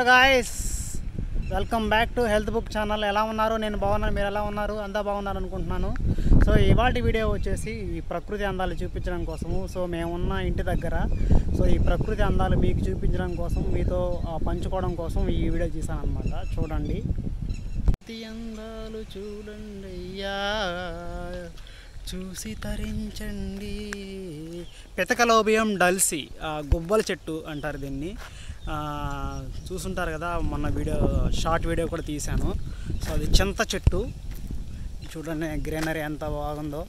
Guys, welcome back to health book channel. ఎలా ఉన్నారు? నేను బాగున్నాను. మీరు ఎలా ఉన్నారు? అంతా బాగున్నారు అనుకుంటున్నాను. సో ఇవాళ వీడియో వచ్చేసి ఈ ప్రకృతి అందాలు చూపించడం కోసము. సో మేమున్న ఇంటి దగ్గర సో ఈ ప్రకృతి అందాలు మీకు చూపించడం కోసం, మీతో పంచుకోవడం కోసం ఈ వీడియో చేశాను అనమాట. చూడండి, ప్రకృతి అందాలు చూడండి అయ్యా, చూసి తరించండి. పితకలోబియం డల్సి, గుబ్బల చెట్టు అంటారు దీన్ని. చూసుంటారు కదా, మొన్న షార్ట్ వీడియో కూడా తీశాను. సో అది చింత చెట్టు. చూడండి గ్రీనరీ ఎంత బాగుందో.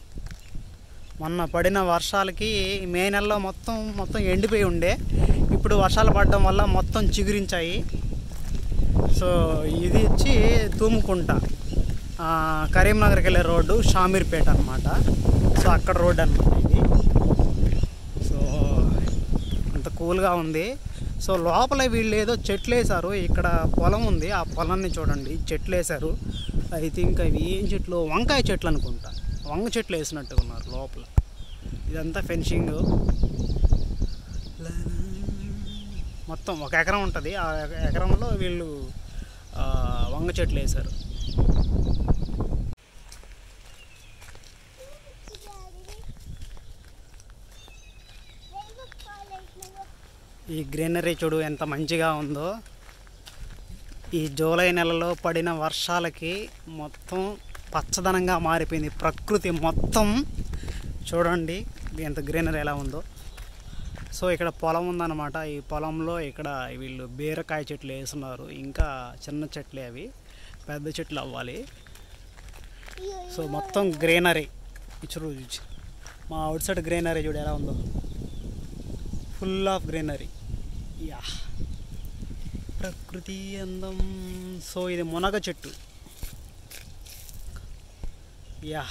మొన్న పడిన వర్షాలకి మే నెలలో మొత్తం ఎండిపోయి ఉండే, ఇప్పుడు వర్షాలు పడడం వల్ల మొత్తం చిగురించాయి. సో ఇది వచ్చి తూముకుంట, కరీంనగర్కి వెళ్ళే రోడ్డు, షామీర్పేట అనమాట. సో అక్కడ రోడ్డు అనమాట ఇది. సో అంత కూల్గా ఉంది. సో లోపల వీళ్ళు ఏదో చెట్లు వేశారు. ఇక్కడ పొలం ఉంది, ఆ పొలాన్ని చూడండి, చెట్లు వేశారు. ఐ థింక్ అవి ఏం చెట్లు, వంకాయ చెట్లు అనుకుంటా. వంగ చెట్లు వేసినట్టుగా ఉన్నారు లోపల. ఇదంతా ఫెన్సింగ్. మొత్తం 1 ఎకరం ఉంటుంది. ఆ ఎకరంలో వీళ్ళు వంగ చెట్లు వేశారు. ఈ గ్రీనరీ చూడు ఎంత మంచిగా ఉందో. ఈ జూలై నెలలో పడిన వర్షాలకి మొత్తం పచ్చదనంగా మారిపోయింది ప్రకృతి మొత్తం. చూడండి ఎంత గ్రీనరీ ఎలా ఉందో. సో ఇక్కడ పొలం ఉందన్నమాట. ఈ పొలంలో ఇక్కడ వీళ్ళు బీరకాయ చెట్లు వేస్తున్నారు. ఇంకా చిన్న చెట్లే అవి, పెద్ద చెట్లు అవ్వాలి. సో మొత్తం గ్రీనరీ చూడు. మా అవుట్ సైడ్ గ్రీనరీ చూడు ఎలా ఉందో, ఫుల్ ఆఫ్ గ్రీనరీ. యా, ప్రకృతి అందం. సో ఇది మునగ చెట్టు. యా,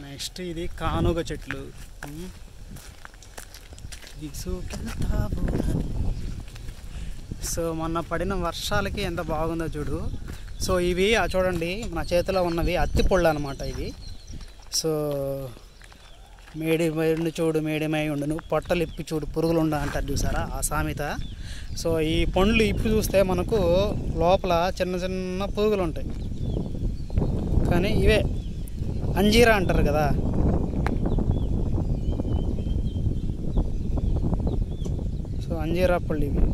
నెక్స్ట్ ఇది కానుగ చెట్లు. సో మొన్న పడిన వర్షాలకి ఎంత బాగుందో చూడు. సో ఇవి చూడండి, నా చేతిలో ఉన్నవి అత్తి పళ్ళు అనమాట ఇవి. సో మేడిమై ఉండి చూడు, మేడిమై ఉండును పొట్టలు ఇప్పి చూడు పురుగులు ఉండ అంటారు చూసారా, ఆ సామెత. సో ఈ పండ్లు ఇప్పి చూస్తే మనకు లోపల చిన్న చిన్న పురుగులు ఉంటాయి, కానీ ఇవే అంజీరా అంటారు కదా. సో అంజీరా పళ్ళు ఇవి.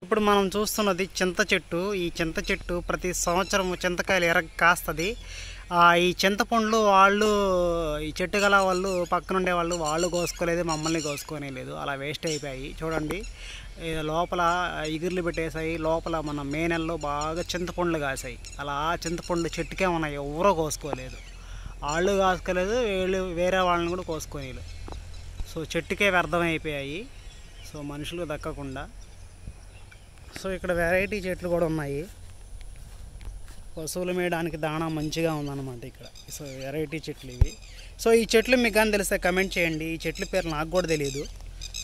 ఇప్పుడు మనం చూస్తున్నది చింత చెట్టు. ఈ చింత చెట్టు ప్రతి సంవత్సరం చింతకాయలు కాస్తుంది. ఈ చింతపండ్లు వాళ్ళు, ఈ చెట్టు గల వాళ్ళు, పక్కనుండే వాళ్ళు కోసుకోలేదు, మమ్మల్ని కోసుకోలేదు, అలా వేస్ట్ అయిపోయాయి. చూడండి లోపల ఇగుర్లు పెట్టేసాయి. లోపల మన మే నెలలో బాగా చింతపండ్లు కాసాయి. అలా చింతపండు చెట్టుకే ఉన్నాయి, ఎవరో కోసుకోలేదు. వాళ్ళు కాసుకోలేదు, వీళ్ళు వేరే వాళ్ళని కూడా కోసుకోలేదు. సో చెట్టుకే వ్యర్థమైపోయాయి, సో మనుషులకు దక్కకుండా. సో ఇక్కడ వెరైటీ చెట్లు కూడా ఉన్నాయి. పశువులు మేయడానికి దాణా మంచిగా ఉందన్నమాట ఇక్కడ. సో వెరైటీ చెట్లు ఇవి. సో ఈ చెట్లు మీకు కానీ తెలిస్తే కమెంట్ చేయండి. ఈ చెట్ల పేరు నాకు కూడా తెలియదు.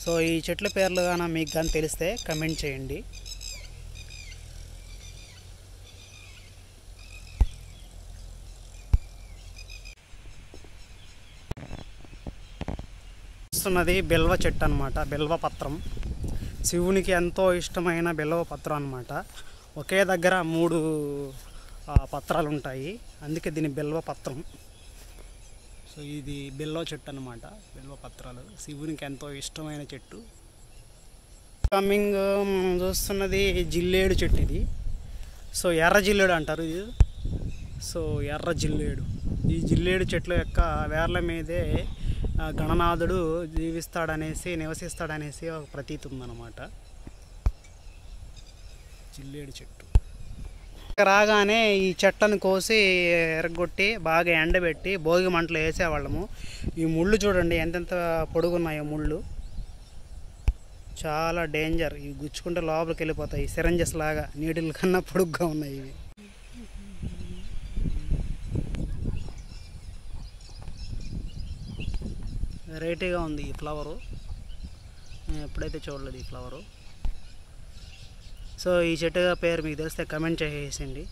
సో ఈ చెట్ల పేర్లు కానీ మీకు కానీ తెలిస్తే కమెంట్ చేయండి. చూస్తున్నది బిల్వ చెట్టు అనమాట. బిల్వ పత్రం శివునికి ఎంతో ఇష్టమైన బిల్వ పత్రం అనమాట. ఒకే దగ్గర 3 పత్రాలు ఉంటాయి, అందుకే దీని బిల్వ పత్రం. సో ఇది బిల్వ చెట్టు అనమాట. బిల్వ పత్రాలు శివునికి ఎంతో ఇష్టమైన చెట్టు. కమింగ్ చూస్తున్నది జిల్లేడు చెట్టు. ఇది సో ఎర్ర జిల్లేడు అంటారు ఇది. సో ఎర్ర జిల్లేడు, ఈ జిల్లేడు చెట్ల యొక్క వేర్ల మీదే గణనాథుడు నివసిస్తాడనేసి ఒక ప్రతీతి ఉందన్నమాట. జిల్లేడు చెట్టు రాగానే ఈ చెట్లను కోసి ఎరగొట్టి బాగా ఎండబెట్టి భోగి మంటలు వేసేవాళ్ళము. ఈ ముళ్ళు చూడండి ఎంతెంత పొడుగున్నాయో ముళ్ళు, చాలా డేంజర్. ఇవి గుచ్చుకుంటే లోపలికి వెళ్ళిపోతాయి, సిరంజెస్ లాగా నీటిల కన్నా పొడుగ్గా ఉన్నాయి ఇవి. వెరైటీగా ఉంది ఈ ఫ్లవరు, నేను ఎప్పుడైతే చూడలేదు ఈ ఫ్లవరు. సో ఈ చెట్టు పేరు మీకు తెలిస్తే కమెంట్ చేసేయండి.